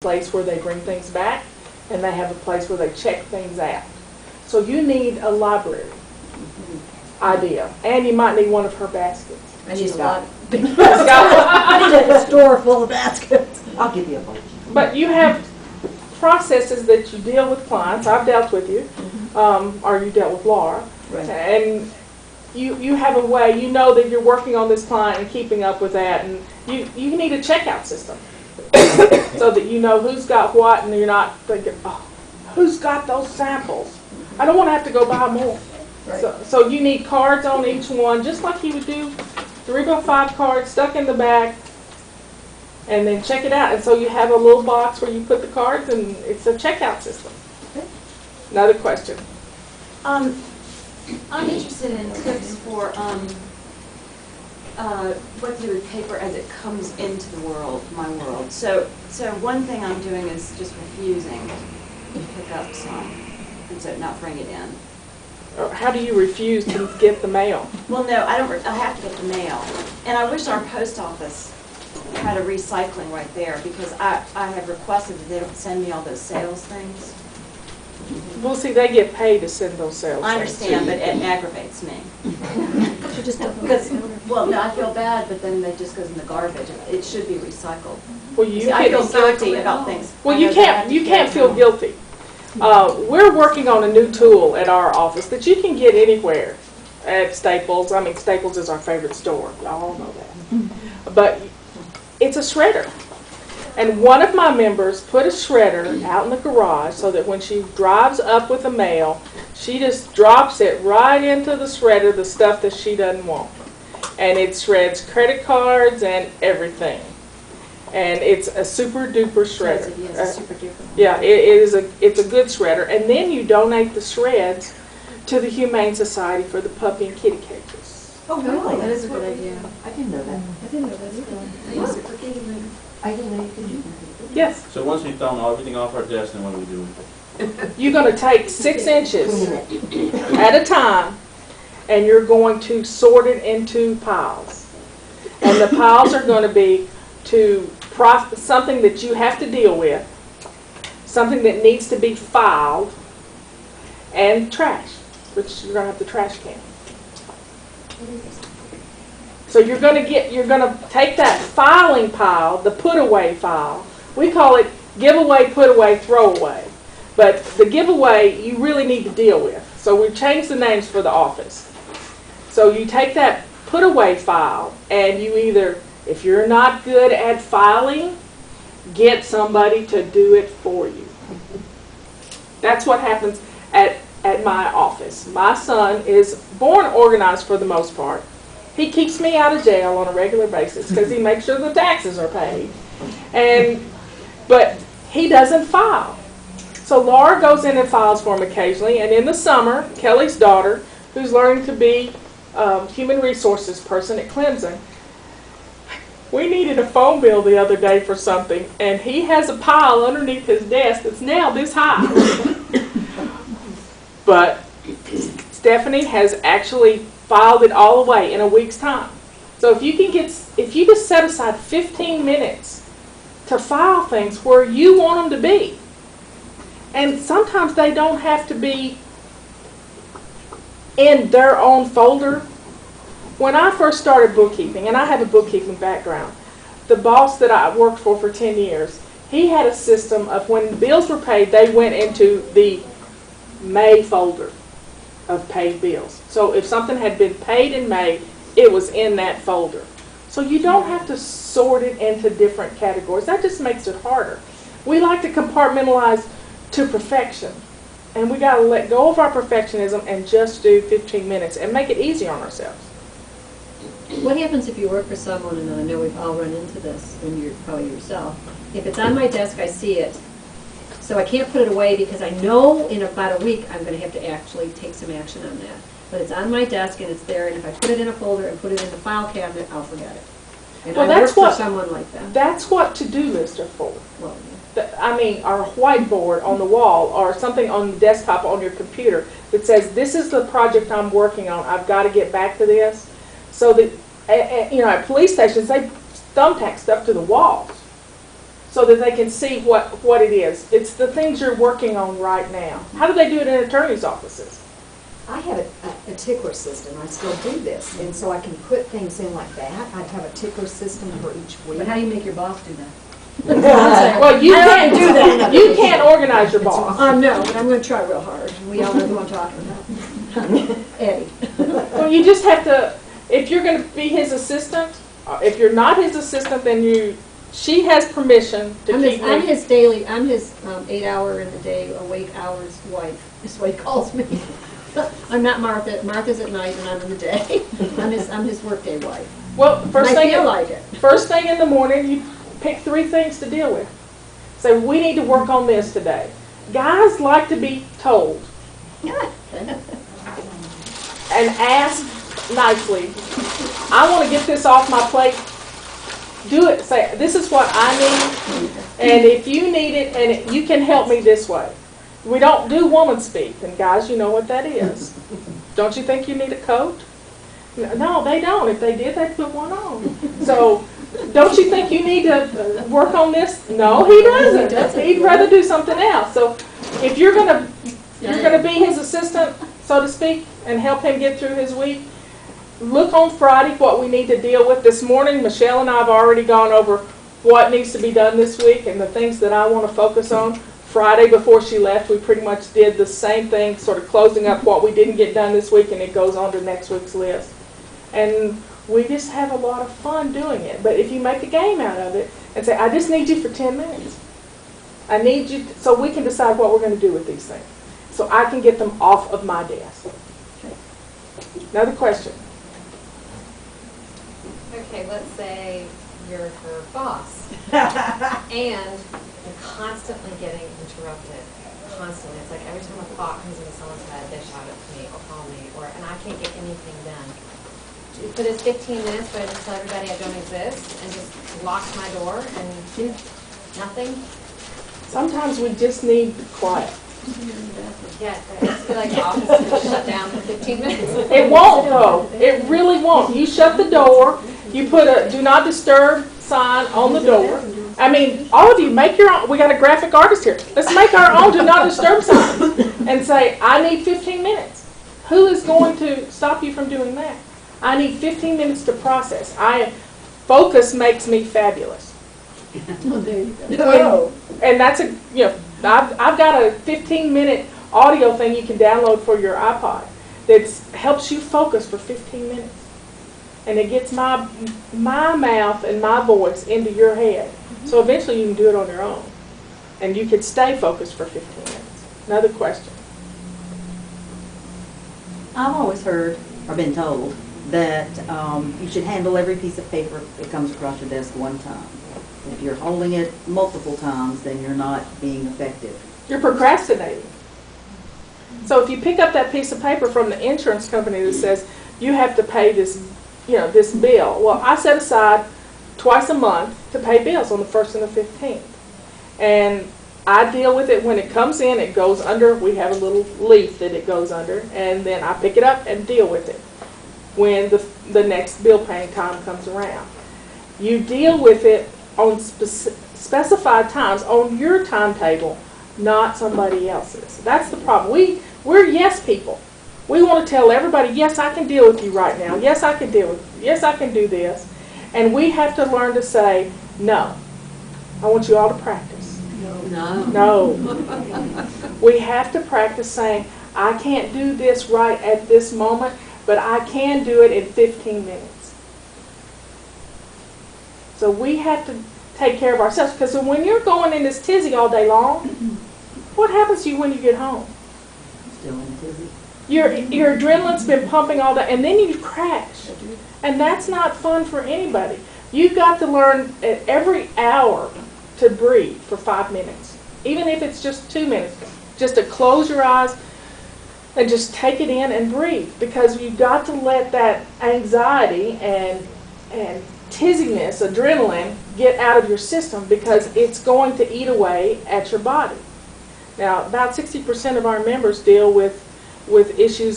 place where they bring things back, and they have a place where they check things out. So you need a library idea, and you might need one of her baskets. I need a lot. I need a store full of baskets. I'll give you a bunch. But you have processes that you deal with clients. I've dealt with you, or you dealt with Laura, Right. and you have a way. You know that you're working on this client and keeping up with that, and you need a checkout system so that you know who's got what, and you're not thinking, oh, who's got those samples? I don't want to have to go buy more. Right. So you need cards on each one, just like you would do 3x5 cards stuck in the back, and then check it out. And so you have a little box where you put the cards, and it's a checkout system. Okay. Another question. I'm interested in tips for what to do with paper as it comes into the world, my world. So one thing I'm doing is just refusing to pick up some, and so not bring it in. How do you refuse to get the mail? Well, no, I don't. I have to get the mail, and I wish our post office had a recycling right there, because I have requested that they don't send me all those sales things. Well, see, they get paid to send those sales. I understand, but it aggravates me. Because, well, no, I feel bad, but then it just goes in the garbage. It should be recycled. Well, you See, I feel can, guilty about things. well, I you know that I have can't to feel get guilty. We're working on a new tool at our office that you can get anywhere at Staples. I mean, Staples is our favorite store. Y'all know that. But it's a shredder. And one of my members put a shredder out in the garage so that when she drives up with the mail, she just drops it right into the shredder, the stuff that she doesn't want. And it shreds credit cards and everything. And it's a super duper shredder. Yes, super duper. Yeah, it's a good shredder. And then you donate the shreds to the Humane Society for the puppy and kitty cages. Oh, really? That is a good idea. I didn't know that. I didn't know that either. I use it for kitty litter. I didn't know you could do that. Yes. So once we've thrown everything off our desk, then what do we do with it? You're going to take 6 inches Clean it. at a time, and you're going to sort it into piles. And the piles are going to be to something that you have to deal with, something that needs to be filed, and trash, which you're going to have the trash can. So you're going to take that filing pile, the put away file. We call it giveaway, put away, throw away. But the giveaway you really need to deal with. So we've changed the names for the office. So you take that put away file, and you either, if you're not good at filing, get somebody to do it for you. That's what happens at my office. My son is born organized for the most part. He keeps me out of jail on a regular basis because he makes sure the taxes are paid. But he doesn't file. So Laura goes in and files for him occasionally. And in the summer, Kelly's daughter, who's learning to be a human resources person at Clemson, we needed a phone bill the other day for something, and he has a pile underneath his desk that's now this high. But Stephanie has actually filed it all away in a week's time. So if you just set aside 15 minutes to file things where you want them to be, and sometimes they don't have to be in their own folder. When I first started bookkeeping, and I have a bookkeeping background, the boss that I worked for 10 years, he had a system of when bills were paid, they went into the May folder of paid bills. So if something had been paid in May, it was in that folder. So you don't have to sort it into different categories. That just makes it harder. We like to compartmentalize to perfection. And we got to let go of our perfectionism and just do 15 minutes and make it easy on ourselves. What happens if you work for someone, and I know we've all run into this, and you're probably yourself, if it's on my desk, I see it, so I can't put it away because I know in about a week I'm going to have to actually take some action on that. But it's on my desk and it's there, and if I put it in a folder and put it in the file cabinet, I'll forget it. And Well, I work that's for what- someone like that. That's what to-do lists are for. Well, I mean, our whiteboard on the wall or something on the desktop on your computer that says, this is the project I'm working on, I've got to get back to this. So that, at police stations, they thumbtack stuff to the walls. So so that they can see what it is. It's the things you're working on right now. How do they do it in attorneys' offices? I have a tickler system, I still do this, and so I can put things in like that. I have a tickler system for each week. But how do you make your boss do that? Well, you can't do that. You can't organize your boss. No, but I'm gonna try real hard. We all know who I'm talking about. Eddie. Well, you just have to, if you're going to be his assistant, if you're not his assistant, then she has permission to I'm keep his 8 hour in the day awake hours wife, is what he calls me. I'm not Martha. Martha's at night and I'm in the day. I'm his workday wife. Well, And I feel like it. first thing in the morning, you pick 3 things to deal with. Say, we need to work on this today. Guys like to be told and ask nicely. I want to get this off my plate. Do it. Say, this is what I need, and if you need it, and you can help me this way. We don't do woman speak, and guys, you know what that is. Don't you think you need a coat? No, they don't. If they did, they'd put one on. So, don't you think you need to work on this? No, he doesn't. He'd rather do something else. So, if you're gonna be his assistant, so to speak, and help him get through his week, look on Friday what we need to deal with. This morning, Michelle and I have already gone over what needs to be done this week and the things that I want to focus on. Friday before she left, we pretty much did the same thing, sort of closing up what we didn't get done this week, and it goes on to next week's list. And we just have a lot of fun doing it. But if you make a game out of it and say, I just need you for 10 minutes. I need you, so we can decide what we're going to do with these things. So I can get them off of my desk. Another question. Okay, let's say you're her boss, and you're constantly getting interrupted. Constantly. It's like every time a thought comes into someone's head, they shout at me or call me, and I can't get anything done. For this 15 minutes, do I just tell everybody I don't exist and just lock my door and nothing? Sometimes we just need quiet. Yeah, I just feel like the office is going to shut down for 15 minutes. It won't though. It really won't. You shut the door. You put a do not disturb sign on the door. I mean, all of you make your own. We got a graphic artist here. Let's make our own do not disturb sign and say, I need 15 minutes. Who is going to stop you from doing that? I need 15 minutes to process. Focus makes me fabulous. Oh, there you go. And that's I've got a 15-minute audio thing you can download for your iPod that helps you focus for 15 minutes. And it gets my mouth and my voice into your head. So eventually you can do it on your own. And you can stay focused for 15 minutes. Another question. I've always heard, or been told, that you should handle every piece of paper that comes across your desk one time. If you're holding it multiple times, then you're not being effective. You're procrastinating. So if you pick up that piece of paper from the insurance company that says you have to pay this, this bill. Well, I set aside twice a month to pay bills on the 1st and the 15th. And I deal with it when it comes in. It goes under. We have a little leaf that it goes under. And then I pick it up and deal with it when the next bill paying time comes around. You deal with it on specified times on your timetable, not somebody else's. That's the problem. We're yes people. We want to tell everybody, yes, I can deal with you right now. Yes, I can deal with you. Yes, I can do this. And we have to learn to say, no. I want you all to practice. No. We have to practice saying, I can't do this right at this moment, but I can do it in 15 minutes. So we have to take care of ourselves. Because when you're going in this tizzy all day long, what happens to you when you get home? Still in tizzy. Your adrenaline's been pumping all day, and then you crash. And that's not fun for anybody. You've got to learn at every hour to breathe for 5 minutes. Even if it's just 2 minutes. Just to close your eyes and just take it in and breathe. Because you've got to let that anxiety and tizziness, adrenaline, get out of your system, because it's going to eat away at your body. Now, about 60% of our members deal with issues